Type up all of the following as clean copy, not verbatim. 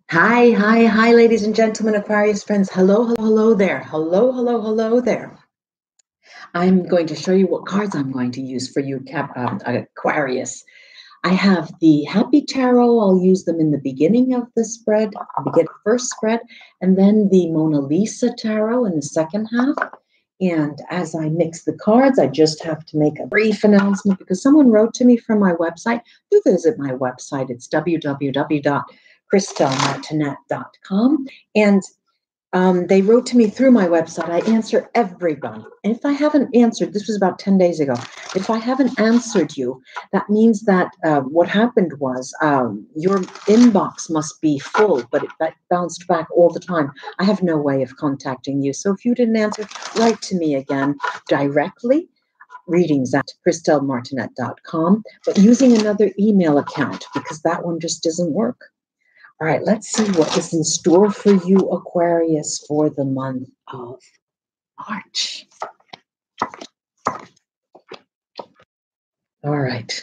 Hi, hi, hi, ladies and gentlemen, Aquarius friends. Hello, hello, hello there. Hello, hello, hello there. I'm going to show you what cards I'm going to use for you, Aquarius. I have the Happy Tarot. I'll use them in the beginning of the spread, first spread, and then the Mona Lisa Tarot in the second half. And as I mix the cards, I just have to make a brief announcement because someone wrote to me from my website. Do visit my website. It's www.christellemartinette.com. And they wrote to me through my website. I answer everybody. And if I haven't answered, this was about 10 days ago. If I haven't answered you, that means that what happened was your inbox must be full, but that bounced back all the time. I have no way of contacting you. So if you didn't answer, write to me again directly. Readings at christellemartinette.com, but using another email account because that one just doesn't work. All right, let's see what is in store for you, Aquarius, for the month of March. All right,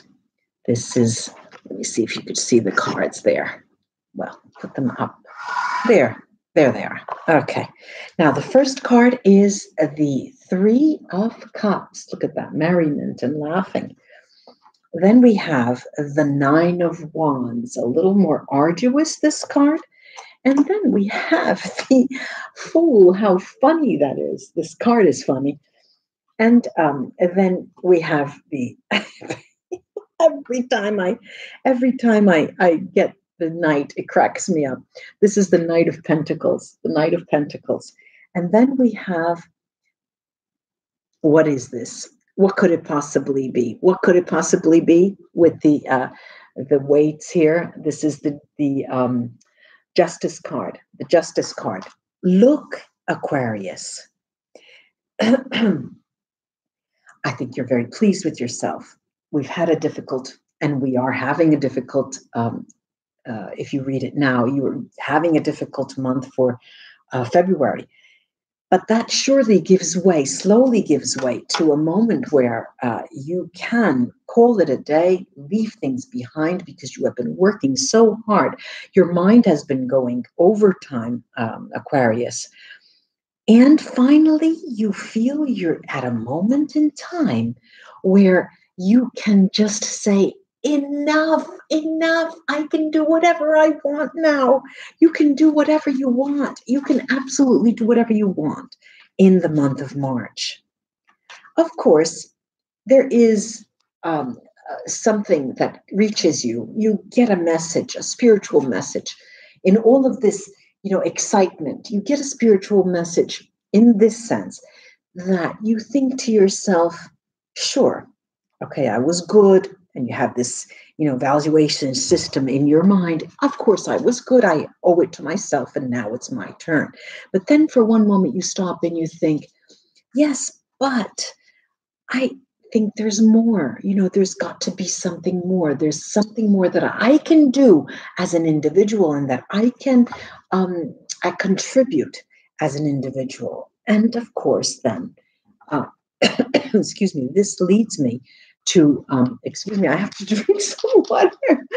this is, let me see if you could see the cards there. Well, put them up. There they are. Okay, now the first card is the Three of Cups. Look at that, merriment and laughing. Then we have the Nine of Wands, a little more arduous, this card. And then we have the Fool. How funny that is. This card is funny. And then we have the, every time I get the Knight, it cracks me up. This is the Knight of Pentacles, the Knight of Pentacles. And then we have, what is this? What could it possibly be? What could it possibly be with the weights here? This is the Justice card, the Justice card. Look, Aquarius. I think you're very pleased with yourself. We've had a difficult, and we are having a difficult, if you read it now, you are having a difficult month for February. But that surely gives way, slowly gives way to a moment where you can call it a day, leave things behind because you have been working so hard. Your mind has been going overtime, Aquarius. And finally, you feel you're at a moment in time where you can just say, enough, enough. I can do whatever I want now. You can do whatever you want. You can absolutely do whatever you want in the month of March. Of course, there is something that reaches you. You get a message, a spiritual message. In all of this, excitement, you get a spiritual message in this sense that you think to yourself, sure, okay, I was good. And you have this, valuation system in your mind. Of course, I was good. I owe it to myself, and now it's my turn. But then for one moment, you stop and you think, yes, but I think there's more. There's got to be something more. There's something more that I can do as an individual, and that I can I contribute as an individual. And of course, then, excuse me, this leads me to, excuse me, I have to drink some water.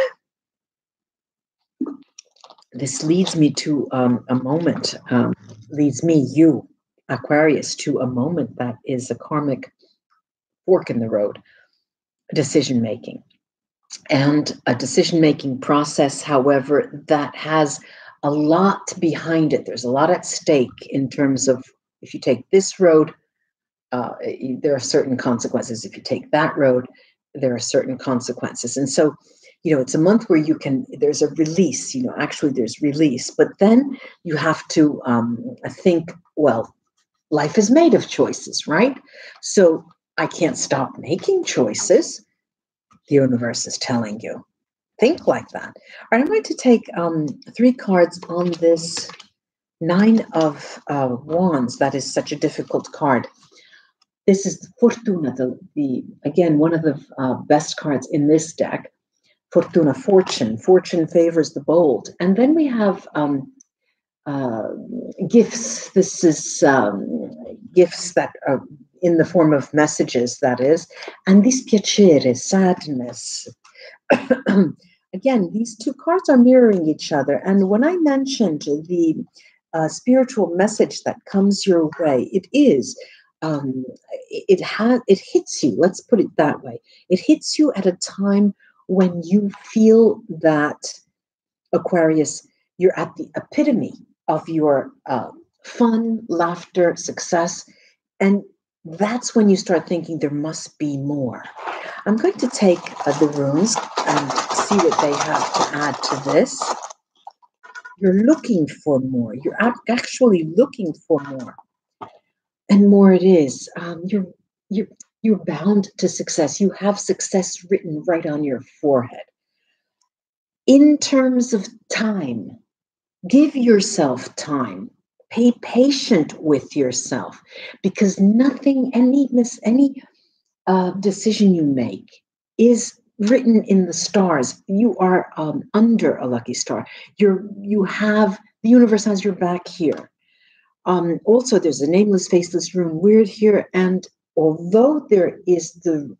This leads me to a moment, leads me, you, Aquarius, to a moment that is a karmic fork in the road, decision-making. And a decision-making process, however, that has a lot behind it. There's a lot at stake in terms of, if you take this road, there are certain consequences. If you take that road, there are certain consequences. And so, it's a month where there's a release, actually there's release, but then you have to think, well, life is made of choices, right? So I can't stop making choices. The universe is telling you, think like that. All right, I'm going to take 3 cards on this Nine of Wands. That is such a difficult card. This is the Fortuna, again, one of the best cards in this deck. Fortuna, fortune. Fortune favors the bold. And then we have gifts. This is gifts that are in the form of messages, that is. And dispiacere, sadness. again, these two cards are mirroring each other. And when I mentioned the spiritual message that comes your way, it is, it hits you. Let's put it that way. It hits you at a time when you feel that, Aquarius, you're at the epitome of your fun, laughter, success. And that's when you start thinking there must be more. I'm going to take the runes and see what they have to add to this. You're looking for more. You're actually looking for more. And more it is. You're bound to success. You have success written right on your forehead. In terms of time, give yourself time. Be patient with yourself, because nothing, any decision you make is written in the stars. You are under a lucky star. The universe has your back here. Also, there's a nameless, faceless rune weird here, and although there is the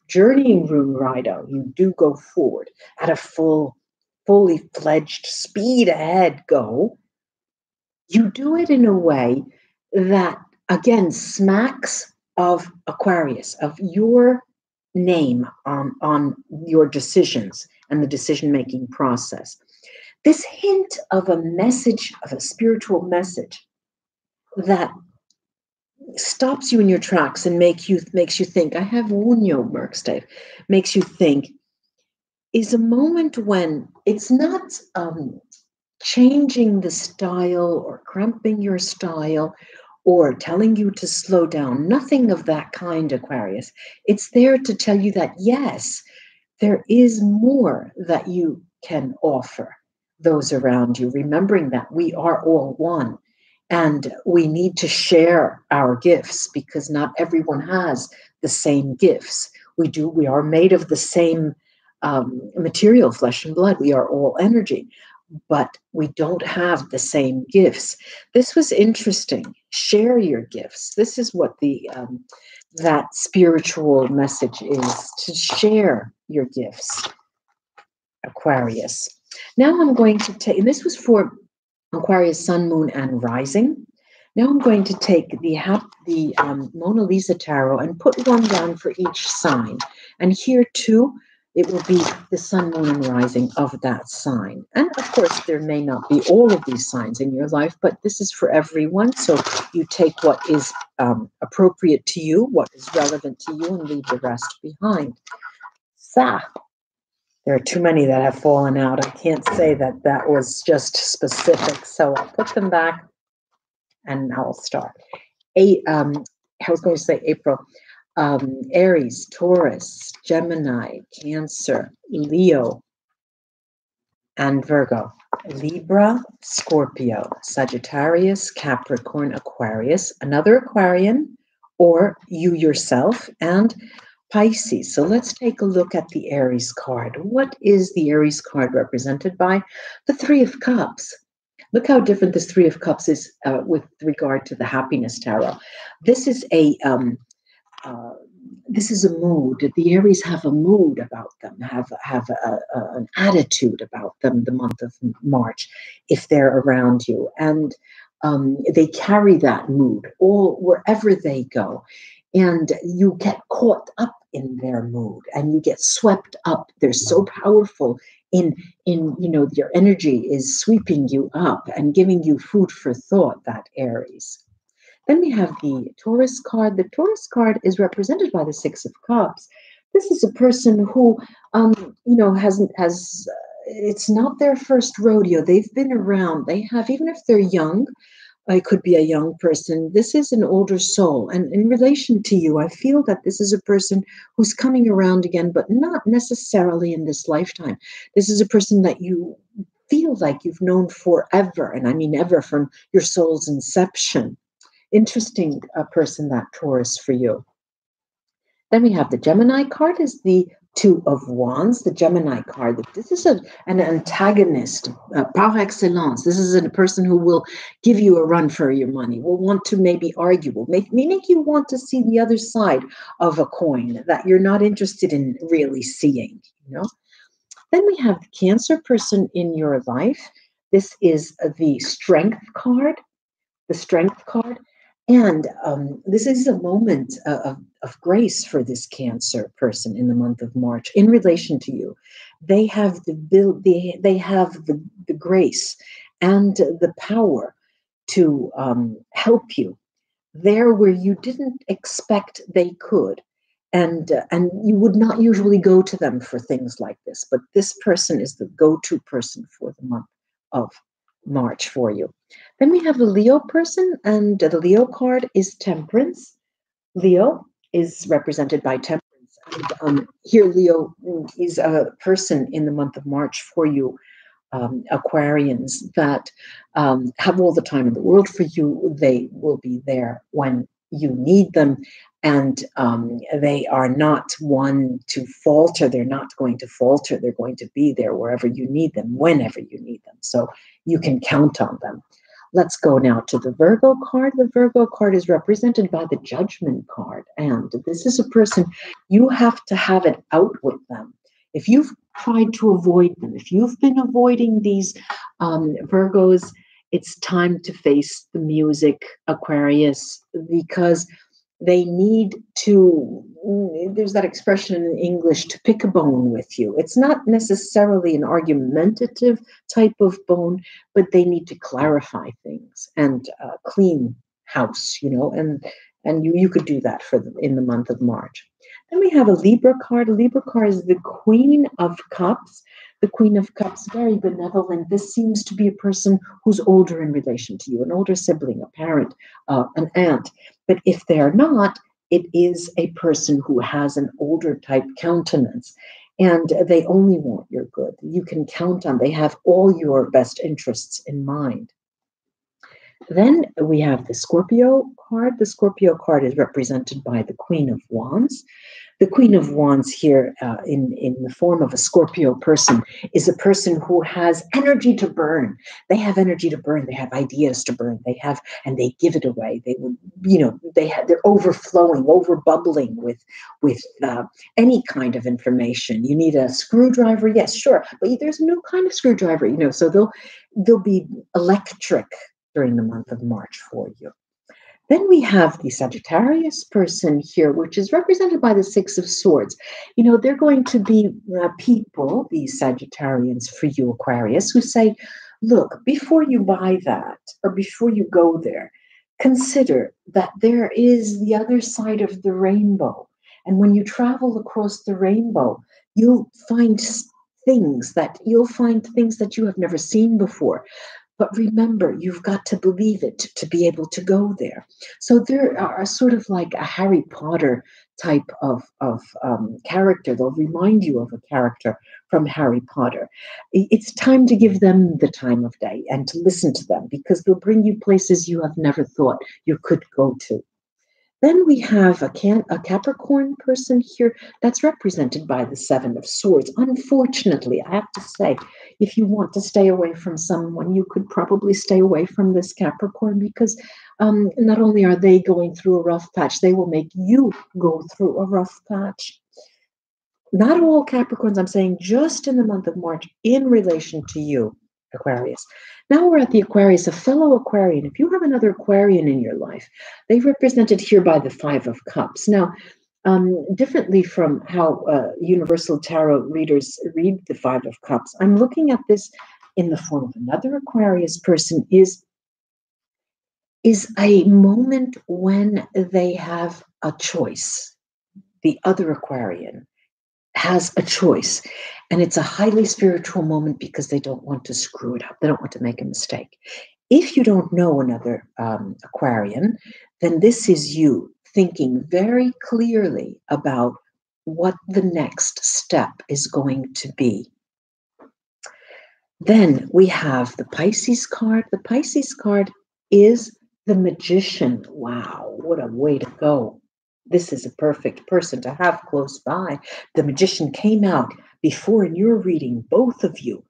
journeying rune Rido, you do go forward at a fully fledged speed ahead go. You do it in a way that, again, smacks of Aquarius, of your name on your decisions and the decision-making process. This hint of a message, of a spiritual message that stops you in your tracks and makes you think, I have Wunyo Merkstave, makes you think, is a moment when it's not changing the style or cramping your style or telling you to slow down. Nothing of that kind, Aquarius. It's there to tell you that, yes, there is more that you can offer those around you, remembering that we are all one. And we need to share our gifts, because not everyone has the same gifts. We are made of the same material, flesh and blood. We are all energy, but we don't have the same gifts. This was interesting. Share your gifts. This is what that spiritual message is, to share your gifts, Aquarius. Now I'm going to take, and this was for Aquarius, Sun, Moon, and Rising. Now I'm going to take the Mona Lisa Tarot and put one down for each sign. And here too, it will be the Sun, Moon, and Rising of that sign. And of course, there may not be all of these signs in your life, but this is for everyone. So you take what is appropriate to you, what is relevant to you, and leave the rest behind. There are too many that have fallen out. I can't say that was just specific. So I'll put them back and I'll start. I was going to say April. Aries, Taurus, Gemini, Cancer, Leo, and Virgo. Libra, Scorpio, Sagittarius, Capricorn, Aquarius, another Aquarian, or you yourself, and Pisces. So let's take a look at the Aries card. What is the Aries card represented by? The Three of Cups. Look how different this Three of Cups is with regard to the Happiness Tarot. This is a mood. The Aries have a mood about them, have an attitude about them the month of March, if they're around you. And they carry that mood wherever they go. And you get caught up in their mood and you get swept up. They're so powerful in your energy is sweeping you up and giving you food for thought, that Aries. Then we have the Taurus card. The Taurus card is represented by the Six of Cups. This is a person who, it's not their first rodeo. They've been around. They have, even if they're young, it could be a young person. This is an older soul. And in relation to you, I feel that this is a person who's coming around again, but not necessarily in this lifetime. This is a person that you feel like you've known forever. And I mean ever, from your soul's inception. Interesting person, that Taurus, for you. Then we have the Gemini card, is the Two of Wands. The Gemini card, this is an antagonist par excellence. This is a person who will give you a run for your money, will want to maybe argue, will make you want to see the other side of a coin that you're not interested in really seeing, Then we have the Cancer person in your life. This is the Strength card, the Strength card. And this is a moment of grace for this Cancer person in the month of March in relation to you. They have they have the grace and the power to help you there where you didn't expect they could. And you would not usually go to them for things like this, but this person is the go-to person for the month of March for you. Then we have a Leo person, and the Leo card is Temperance. Leo is represented by Temperance. And here, Leo is a person in the month of March for you, Aquarians, that have all the time in the world for you. They will be there when you need them. And they are not one to falter. They're not going to falter. They're going to be there wherever you need them, whenever you need them. So you can count on them. Let's go now to the Virgo card. The Virgo card is represented by the Judgment card. And this is a person, you have to have it out with them. If you've tried to avoid them, if you've been avoiding these Virgos, it's time to face the music, Aquarius, because they need to, there's that expression in English, to pick a bone with you. It's not necessarily an argumentative type of bone, but they need to clarify things and clean house, and you could do that for them in the month of March. Then we have a Libra card. A Libra card is the Queen of Cups. The Queen of Cups, very benevolent. This seems to be a person who's older in relation to you, an older sibling, a parent, an aunt. But if they're not, it is a person who has an older type countenance, and they only want your good. You can count on, they have all your best interests in mind. Then we have the Scorpio card. The Scorpio card is represented by the Queen of Wands. The Queen of Wands here in the form of a Scorpio person is a person who has energy to burn. They have energy to burn. They have ideas to burn. They have, and they give it away. They would, they're overflowing, overbubbling with any kind of information. You need a screwdriver? Yes, sure. But there's no kind of screwdriver, so they'll be electric during the month of March for you. Then we have the Sagittarius person here, which is represented by the Six of Swords. They're going to be people, these Sagittarians for you, Aquarius, who say, look, before you buy that or before you go there, consider that there is the other side of the rainbow. And when you travel across the rainbow, you'll find things that you have never seen before. But remember, you've got to believe it to be able to go there. So there are sort of like a Harry Potter type of character. They'll remind you of a character from Harry Potter. It's time to give them the time of day and to listen to them, because they'll bring you places you have never thought you could go to. Then we have a Capricorn person here that's represented by the Seven of Swords. Unfortunately, I have to say, if you want to stay away from someone, you could probably stay away from this Capricorn, because not only are they going through a rough patch, they will make you go through a rough patch. Not all Capricorns, I'm saying just in the month of March in relation to you, Aquarius. Now we're at the Aquarius, a fellow Aquarian. If you have another Aquarian in your life, they're represented here by the Five of Cups. Now, differently from how Universal Tarot readers read the Five of Cups, I'm looking at this in the form of another Aquarius person is a moment when they have a choice. The other Aquarian has a choice, and it's a highly spiritual moment because they don't want to screw it up. They don't want to make a mistake. If you don't know another Aquarian, then this is you thinking very clearly about what the next step is going to be. Then we have the Pisces card. The Pisces card is the Magician. Wow, what a way to go. This is a perfect person to have close by. The Magician came out before in your reading, both of you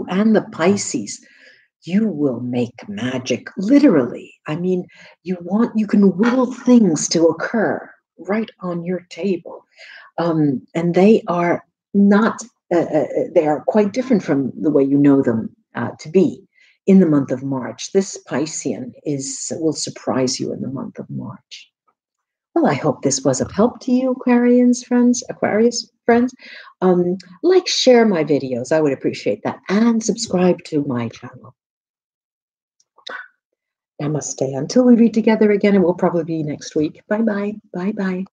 and the Pisces. You will make magic, literally. I mean, you can will things to occur right on your table. And they are not they are quite different from the way you know them to be in the month of March. This Piscean will surprise you in the month of March. Well, I hope this was of help to you, Aquarius friends. Like, share my videos. I would appreciate that. And subscribe to my channel. Namaste. Until we read together again, it will probably be next week. Bye-bye. Bye-bye.